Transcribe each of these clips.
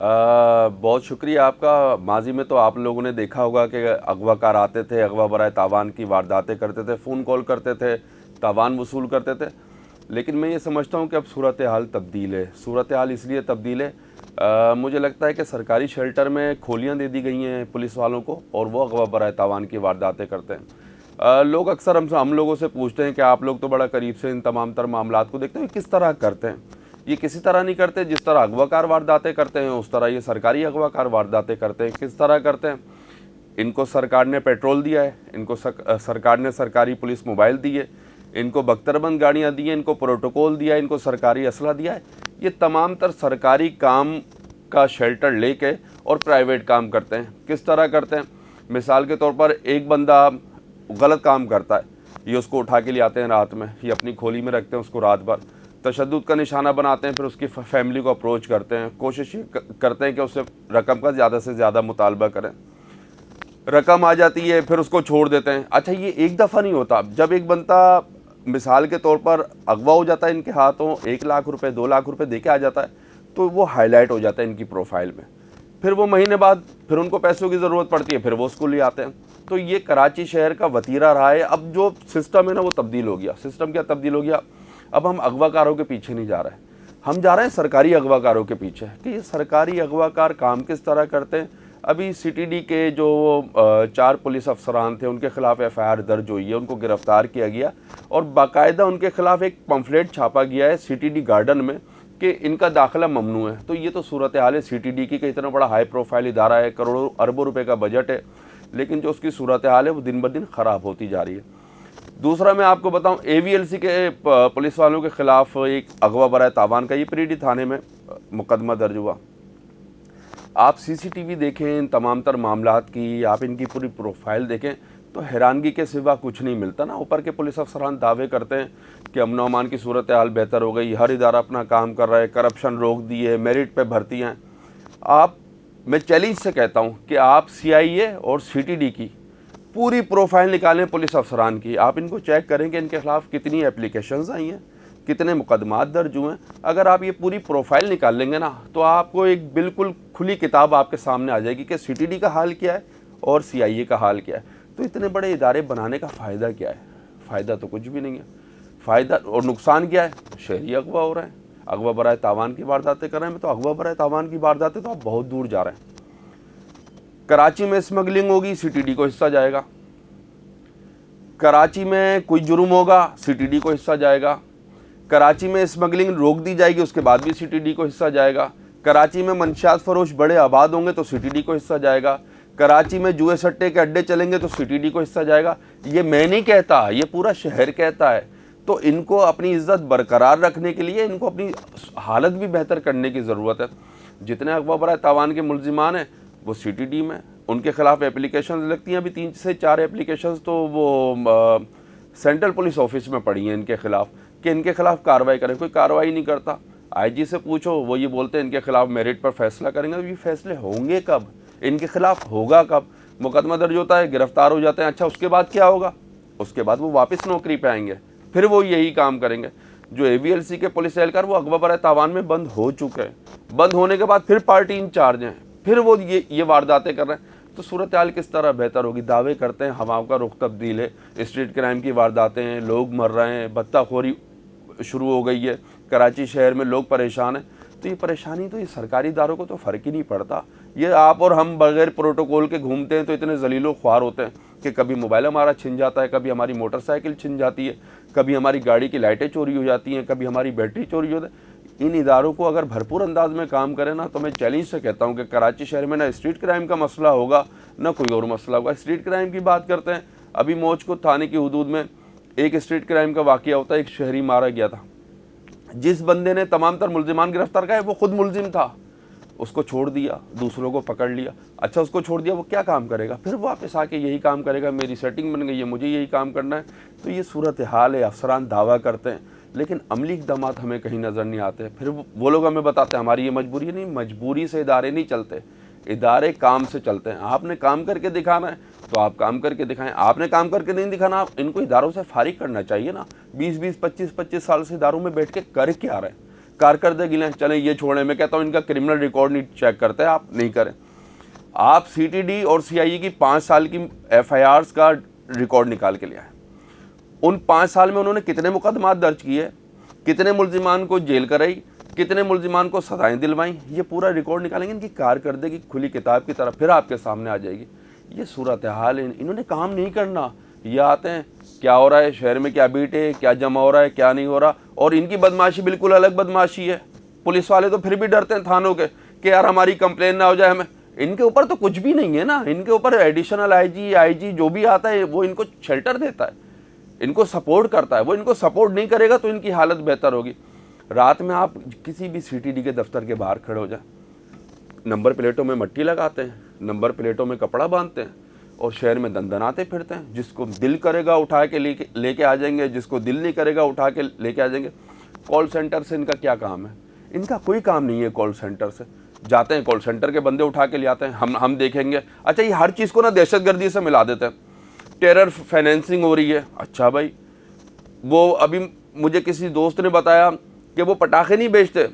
बहुत शुक्रिया आपका। माज़ी में तो आप लोगों ने देखा होगा कि अगवाकार आते थे, अगवा बराए तावान की वारदातें करते थे, फ़ोन कॉल करते थे, तावान वसूल करते थे। लेकिन मैं ये समझता हूँ कि अब सूरत हाल तब्दील है। सूरत हाल इसलिए तब्दील है, मुझे लगता है कि सरकारी शेल्टर में खोलियाँ दे दी गई हैं पुलिस वालों को और वो अगवा बराए तावान की वारदातें करते हैं। लोग अक्सर हम लोगों से पूछते हैं कि आप लोग तो बड़ा करीब से इन तमाम तर मामलात को देखते हैं, किस तरह करते हैं। ये किसी तरह नहीं करते जिस तरह अगवाकार वारदातें करते हैं, उस तरह ये सरकारी अगवाकार वारदातें करते हैं। किस तरह करते हैं? इनको सरकार ने पेट्रोल दिया है, इनको सरकार ने सरकारी पुलिस मोबाइल दी है, इनको बख्तरबंद गाड़ियाँ दी हैं, इनको प्रोटोकॉल दिया है, इनको सरकारी असला दिया है। ये तमाम तर सरकारी काम का शेल्टर लेके और प्राइवेट काम करते हैं। किस तरह करते हैं? मिसाल के तौर पर एक बंदा गलत काम करता है, ये उसको उठा के ले आते हैं रात में, ये अपनी खोली में रखते हैं उसको रात भर, तशद्दुद का निशाना बनाते हैं, फिर उसकी फैमिली को अप्रोच करते हैं, कोशिश करते हैं कि उससे रकम का ज़्यादा से ज़्यादा मुतालबा करें। रकम आ जाती है, फिर उसको छोड़ देते हैं। अच्छा, ये एक दफ़ा नहीं होता। जब एक बंदा मिसाल के तौर पर अगवा हो जाता है, इनके हाथों 1 लाख रुपए 2 लाख रुपए दे के आ जाता है, तो वो हाईलाइट हो जाता है इनकी प्रोफाइल में। फिर वो महीने बाद फिर उनको पैसों की ज़रूरत पड़ती है, फिर वो उसको ले आते हैं। तो ये कराची शहर का वतीरा रहा है। अब जो सिस्टम है ना, वो तब्दील हो गया। सिस्टम क्या तब्दील हो गया? अब हम अगवाकारों के पीछे नहीं जा रहे हैं, हम जा रहे हैं सरकारी अगवाकारों के पीछे कि ये सरकारी अगवाकार काम किस तरह करते हैं। अभी सीटीडी के जो 4 पुलिस अफसरान थे, उनके खिलाफ एफआईआर दर्ज हुई है, उनको गिरफ्तार किया गया और बाकायदा उनके खिलाफ एक पम्फलेट छापा गया है सीटीडी गार्डन में कि इनका दाखिला ममनू है। तो ये तो सूरत हाल है सीटीडी की, कि इतना बड़ा हाई प्रोफाइल इदारा है, करोड़ों अरबों रुपए का बजट है, लेकिन जो उसकी सूरत हाल है वो दिन ब दिन ख़राब होती जा रही है। दूसरा मैं आपको बताऊं, एवीएलसी के पुलिस वालों के खिलाफ एक अगवा बराए तावान का ये पीरीडी थाने में मुकदमा दर्ज हुआ। आप सीसीटीवी देखें इन तमाम तर मामलात की, आप इनकी पूरी प्रोफाइल देखें तो हैरानगी के सिवा कुछ नहीं मिलता ना। ऊपर के पुलिस अफसरान दावे करते हैं कि अमन अमान की सूरत हाल बेहतर हो गई, हर इदारा अपना काम कर रहा है, करप्शन रोक दी है, मेरिट पे भर्ती हैं। मैं चैलेंज से कहता हूँ कि आप सीआईए और सीटीडी की पूरी प्रोफाइल निकालें पुलिस अफसरान की, आप इनको चेक करें कि इनके खिलाफ कितनी एप्लीकेशंस आई हैं, कितने मुकदमात दर्ज हुए हैं। अगर आप ये पूरी प्रोफाइल निकाल लेंगे ना, तो आपको एक बिल्कुल खुली किताब आपके सामने आ जाएगी कि सीटीडी का हाल क्या है और सीआईए का हाल क्या है। तो इतने बड़े इदारे बनाने का फ़ायदा क्या है? फ़ायदा तो कुछ भी नहीं है। फ़ायदा और नुकसान क्या है? शहरी अगवा हो रहे हैं, अगवा बराए तावान की वारदातें कर रहे हैं। तो अगवा बराए तावान की वारदातें तो आप बहुत दूर जा रहे हैं। कराची में स्मगलिंग होगी, सीटीडी को हिस्सा जाएगा। कराची में कोई जुर्म होगा, सीटीडी को हिस्सा जाएगा। कराची में स्मगलिंग रोक दी जाएगी, उसके बाद भी सीटीडी को हिस्सा जाएगा। कराची में मंशियात फरोश बड़े आबाद होंगे तो सीटीडी को हिस्सा जाएगा। कराची में जुए सट्टे के अड्डे चलेंगे तो सीटीडी को हिस्सा जाएगा। ये मैं नहीं कहता, ये पूरा शहर कहता है। तो इनको अपनी इज्जत बरकरार रखने के लिए इनको अपनी हालत भी बेहतर करने की ज़रूरत है। जितने अगवा बराए तावान के मुल्जिमान हैं वो सीटीडी में, उनके खिलाफ एप्लीकेशन लगती हैं। अभी 3 से 4 एप्लीकेशन तो वो सेंट्रल पुलिस ऑफिस में पड़ी हैं इनके खिलाफ कि इनके खिलाफ कार्रवाई करें। कोई कार्रवाई नहीं करता। आईजी से पूछो, वो ये बोलते हैं इनके खिलाफ मेरिट पर फैसला करेंगे। तो ये फैसले होंगे कब? इनके खिलाफ होगा कब? मुकदमा दर्ज होता है, गिरफ्तार हो जाते हैं। अच्छा, उसके बाद क्या होगा? उसके बाद वो वापस नौकरी पे आएंगे, फिर वो यही काम करेंगे। जो एवीएलसी के पुलिस एहलकार वो अगवा बराए तावान में बंद हो चुके हैं। बंद होने के बाद फिर पार्टी इंचार्ज हैं, फिर वो ये वारदातें कर रहे हैं। तो सूरत हाल किस तरह बेहतर होगी? दावे करते हैं हवाओं का रुख तब्दील है, स्ट्रीट क्राइम की वारदातें हैं, लोग मर रहे हैं, बत्ताखोरी शुरू हो गई है, कराची शहर में लोग परेशान हैं। तो ये परेशानी तो ये सरकारी इदारों को तो फ़र्क ही नहीं पड़ता। ये आप और हम बगैर प्रोटोकॉल के घूमते हैं तो इतने जलीलो ख्वार होते हैं कि कभी मोबाइल हमारा छिन जाता है, कभी हमारी मोटरसाइकिल छिन जाती है, कभी हमारी गाड़ी की लाइटें चोरी हो जाती हैं, कभी हमारी बैटरी चोरी हो जाती है। इन इदारों को अगर भरपूर अंदाज में काम करें ना, तो मैं चैलेंज से कहता हूँ कि कराची शहर में ना स्ट्रीट क्राइम का मसला होगा, ना कोई और मसला होगा। स्ट्रीट क्राइम की बात करते हैं, अभी मौजकुद थाने की हदूद में एक स्ट्रीट क्राइम का वाक़या होता है। एक शहरी मारा गया था, जिस बंदे ने तमाम तर मुल्जिमान गिरफ्तार किया वो खुद मुल्जिम था, उसको छोड़ दिया, दूसरों को पकड़ लिया। अच्छा, उसको छोड़ दिया, वो क्या काम करेगा? फिर वापस आके यही काम करेगा, मेरी सेटिंग बन गई है, मुझे यही काम करना है। तो ये सूरत हाल है। अफसरान दावा करते हैं लेकिन अमली इक़दाम हमें कहीं नज़र नहीं आते। फिर वो लोग हमें बताते हैं हमारी ये मजबूरी है। नहीं, मजबूरी से इदारे नहीं चलते, इदारे काम से चलते हैं। आपने काम करके दिखाना है तो आप काम करके दिखाएं। आपने काम करके नहीं दिखाना, आप इनको इदारों से फारिग करना चाहिए ना। 20-20, 25-25 साल से इदारों में बैठ के कर क्या रहे हैं? कारकर्दगी लें, चलें ये छोड़ें। मैं कहता हूँ इनका क्रिमिनल रिकॉर्ड नहीं चेक करते, आप नहीं करें। आप सीटीडी और सीआईई की 5 साल की एफआईआर्स का रिकॉर्ड निकाल के ले आए। उन 5 साल में उन्होंने कितने मुकदमात दर्ज किए, कितने मुलजिमान को जेल कराई, कितने मुलजिमान को सजाएं दिलवाई, ये पूरा रिकॉर्ड निकालेंगे। इनकी कारकर्दगी खुली किताब की तरफ फिर आपके सामने आ जाएगी। ये सूरत हाल है, इन्होंने काम नहीं करना। ये आते हैं, क्या हो रहा है शहर में, क्या बीट है, क्या जमा हो रहा है, क्या नहीं हो रहा। और इनकी बदमाशी बिल्कुल अलग बदमाशी है। पुलिस वाले तो फिर भी डरते हैं थानों के कि यार हमारी कंप्लेन ना हो जाए हमें। इनके ऊपर तो कुछ भी नहीं है ना, इनके ऊपर एडिशनल आईजी जो भी आता है वो इनको शेल्टर देता है, इनको सपोर्ट करता है। वो इनको सपोर्ट नहीं करेगा तो इनकी हालत बेहतर होगी। रात में आप किसी भी सीटीडी के दफ्तर के बाहर खड़े हो जाए, नंबर प्लेटों में मट्टी लगाते हैं, नंबर प्लेटों में कपड़ा बांधते हैं और शहर में दंदनाते फिरते हैं। जिसको दिल करेगा उठा के लेके आ जाएंगे, जिसको दिल नहीं करेगा उठा के लेके आ जाएंगे। कॉल सेंटर से इनका क्या काम है? इनका कोई काम नहीं है। कॉल सेंटर से जाते हैं, कॉल सेंटर के बंदे उठा के ले आते हैं, हम देखेंगे। अच्छा, ये हर चीज़ को ना दहशतगर्दी से मिला देते हैं। टेरर फाइनेंसिंग हो रही है। अच्छा भाई, वो अभी मुझे किसी दोस्त ने बताया कि वो पटाखे नहीं बेचते,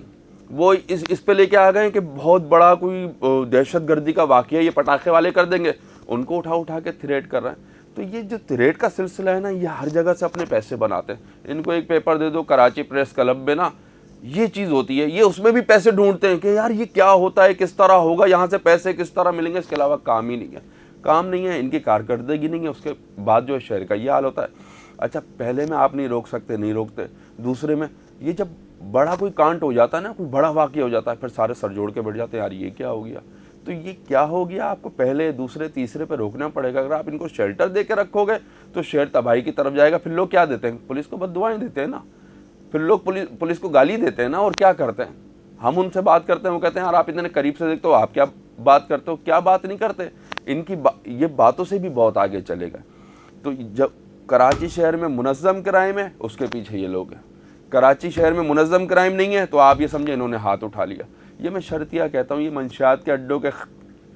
वो इस पे लेके आ गए कि बहुत बड़ा कोई दहशतगर्दी का वाक़या ये पटाखे वाले कर देंगे। उनको उठा के थ्रेट कर रहे हैं। तो ये जो थ्रेट का सिलसिला है ना, ये हर जगह से अपने पैसे बनाते हैं। इनको एक पेपर दे दो, कराची प्रेस क्लब में ना ये चीज़ होती है, ये उसमें भी पैसे ढूंढते हैं कि यार ये क्या होता है, किस तरह होगा, यहाँ से पैसे किस तरह मिलेंगे। इसके अलावा काम ही नहीं है, काम नहीं है, इनकी कारकर्दगी नहीं है। उसके बाद जो है शहर का ये हाल होता है। अच्छा, पहले में आप नहीं रोक सकते, नहीं रोकते। दूसरे में ये जब बड़ा कोई कांड हो जाता है ना, कोई बड़ा वाक़या हो जाता है, फिर सारे सर जोड़ के बैठ जाते हैं, यार ये क्या हो गया। तो ये क्या हो गया, आपको पहले दूसरे तीसरे पे रोकना पड़ेगा। अगर आप इनको शेल्टर दे के रखोगे तो शहर तबाही की तरफ जाएगा। फिर लोग क्या देते हैं, पुलिस को बददुआएं देते हैं ना, फिर लोग पुलिस को गाली देते हैं ना। और क्या करते हैं, हम उनसे बात करते हैं, वो कहते हैं यार आप इतने करीब से देखते हो, आप क्या बात करते हो, क्या बात नहीं करते। इनकी ये बातों से भी बहुत आगे चलेगा। तो जब कराची शहर में मुनज़्ज़म क्राइम है, उसके पीछे ये लोग हैं। कराची शहर में मुनज़्ज़म क्राइम नहीं है तो आप ये समझे इन्होंने हाथ उठा लिया। ये मैं शर्तिया कहता हूँ। ये मंशियात के अड्डों के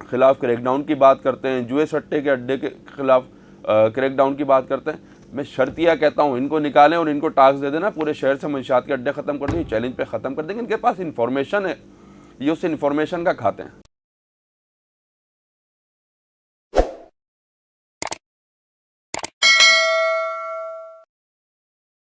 खिलाफ क्रैकडाउन की बात करते हैं, जुए सट्टे के अड्डे के खिलाफ क्रैकडाउन की बात करते हैं। मैं शर्तिया कहता हूँ इनको निकालें और इनको टास्क दे देना, पूरे शहर से मंशियात के अड्डे ख़त्म कर दें। चैलेंज पे ख़त्म कर देंगे। इनके पास इन्फॉर्मेशन है, ये उस इन्फॉर्मेशन का खाते हैं।